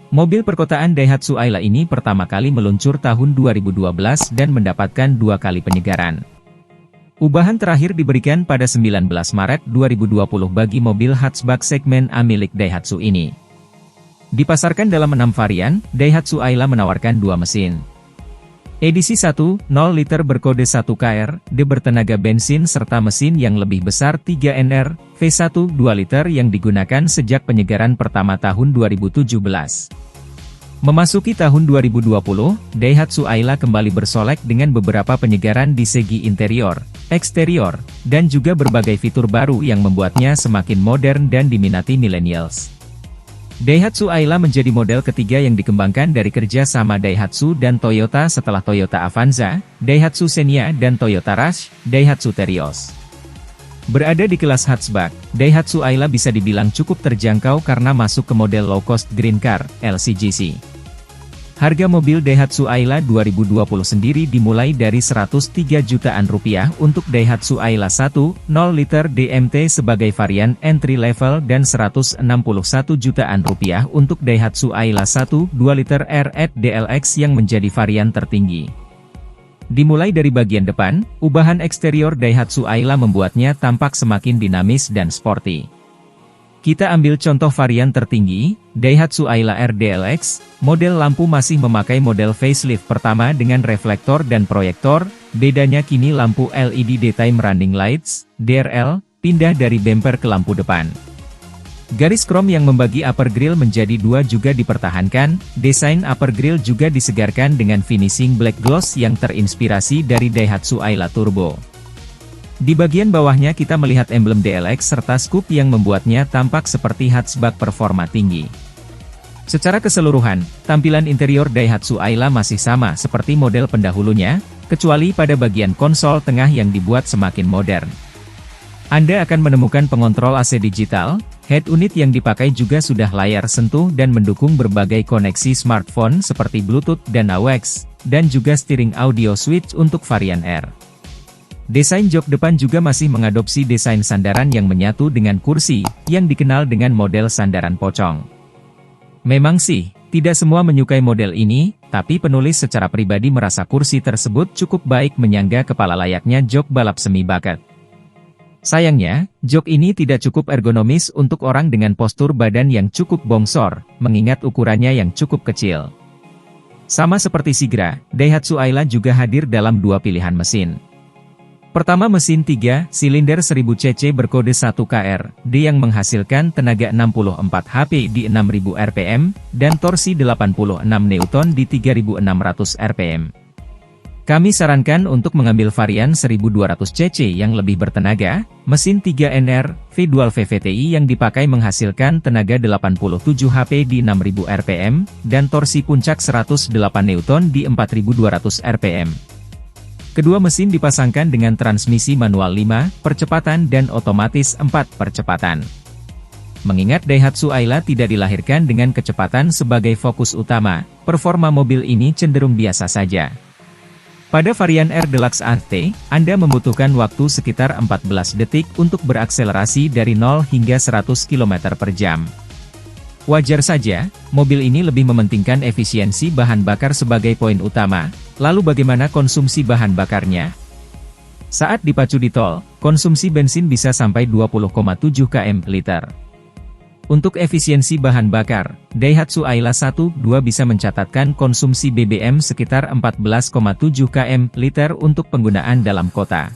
Mobil perkotaan Daihatsu Ayla ini pertama kali meluncur tahun 2012 dan mendapatkan 2 kali penyegaran. Ubahan terakhir diberikan pada 19 Maret 2020 bagi mobil hatchback segmen A milik Daihatsu ini. Dipasarkan dalam 6 varian, Daihatsu Ayla menawarkan 2 mesin. Edisi 1, 0 liter berkode 1KR, D bertenaga bensin serta mesin yang lebih besar 3NR, V1 2 liter yang digunakan sejak penyegaran pertama tahun 2017. Memasuki tahun 2020, Daihatsu Ayla kembali bersolek dengan beberapa penyegaran di segi interior, eksterior, dan juga berbagai fitur baru yang membuatnya semakin modern dan diminati millennials. Daihatsu Ayla menjadi model ketiga yang dikembangkan dari kerja sama Daihatsu dan Toyota setelah Toyota Avanza, Daihatsu Xenia dan Toyota Rush, Daihatsu Terios. Berada di kelas hatchback, Daihatsu Ayla bisa dibilang cukup terjangkau karena masuk ke model low-cost green car, LCGC. Harga mobil Daihatsu Ayla 2020 sendiri dimulai dari 103 jutaan rupiah untuk Daihatsu Ayla 1, 0 liter DMT sebagai varian entry level dan 161 jutaan rupiah untuk Daihatsu Ayla 1, 2 liter R8 DLX yang menjadi varian tertinggi. Dimulai dari bagian depan, ubahan eksterior Daihatsu Ayla membuatnya tampak semakin dinamis dan sporty. Kita ambil contoh varian tertinggi, Daihatsu Ayla R DLX, model lampu masih memakai model facelift pertama dengan reflektor dan proyektor, bedanya kini lampu LED Daytime Running Lights, DRL, pindah dari bumper ke lampu depan. Garis krom yang membagi upper grille menjadi 2 juga dipertahankan, desain upper grille juga disegarkan dengan finishing black gloss yang terinspirasi dari Daihatsu Ayla Turbo. Di bagian bawahnya kita melihat emblem DLX serta skup yang membuatnya tampak seperti hatchback performa tinggi. Secara keseluruhan, tampilan interior Daihatsu Ayla masih sama seperti model pendahulunya, kecuali pada bagian konsol tengah yang dibuat semakin modern. Anda akan menemukan pengontrol AC digital, head unit yang dipakai juga sudah layar sentuh dan mendukung berbagai koneksi smartphone seperti Bluetooth dan AUX, dan juga steering audio switch untuk varian R. Desain jok depan juga masih mengadopsi desain sandaran yang menyatu dengan kursi, yang dikenal dengan model sandaran pocong. Memang sih, tidak semua menyukai model ini, tapi penulis secara pribadi merasa kursi tersebut cukup baik menyangga kepala layaknya jok balap semi bucket. Sayangnya, jok ini tidak cukup ergonomis untuk orang dengan postur badan yang cukup bongsor, mengingat ukurannya yang cukup kecil. Sama seperti Sigra, Daihatsu Ayla juga hadir dalam 2 pilihan mesin. Pertama mesin 3 silinder 1000 cc berkode 1KR, D yang menghasilkan tenaga 64 HP di 6000 rpm, dan torsi 86 Newton di 3600 rpm. Kami sarankan untuk mengambil varian 1200 cc yang lebih bertenaga, mesin 3NR, V-Dual VVTi yang dipakai menghasilkan tenaga 87 HP di 6000 rpm, dan torsi puncak 108 Newton di 4200 rpm. Kedua mesin dipasangkan dengan transmisi manual 5 percepatan dan otomatis 4 percepatan. Mengingat Daihatsu Ayla tidak dilahirkan dengan kecepatan sebagai fokus utama, performa mobil ini cenderung biasa saja. Pada varian R Deluxe AT, Anda membutuhkan waktu sekitar 14 detik untuk berakselerasi dari 0 hingga 100 km per jam. Wajar saja, mobil ini lebih mementingkan efisiensi bahan bakar sebagai poin utama. Lalu bagaimana konsumsi bahan bakarnya? Saat dipacu di tol, konsumsi bensin bisa sampai 20,7 km/liter. Untuk efisiensi bahan bakar, Daihatsu Ayla 1, 2 bisa mencatatkan konsumsi BBM sekitar 14,7 km/liter untuk penggunaan dalam kota.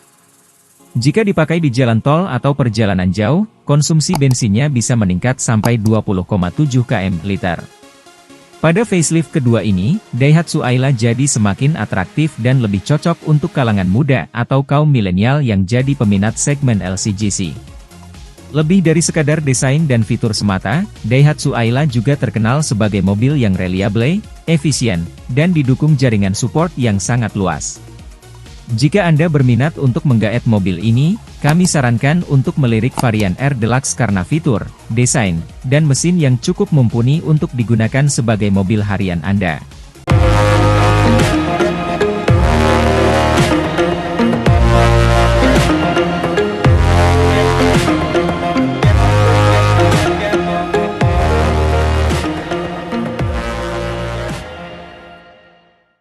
Jika dipakai di jalan tol atau perjalanan jauh, konsumsi bensinnya bisa meningkat sampai 20,7 km/liter. Pada facelift kedua ini, Daihatsu Ayla jadi semakin atraktif dan lebih cocok untuk kalangan muda atau kaum milenial yang jadi peminat segmen LCGC. Lebih dari sekadar desain dan fitur semata, Daihatsu Ayla juga terkenal sebagai mobil yang reliable, efisien, dan didukung jaringan support yang sangat luas. Jika Anda berminat untuk menggaet mobil ini, kami sarankan untuk melirik varian R Deluxe karena fitur, desain, dan mesin yang cukup mumpuni untuk digunakan sebagai mobil harian Anda.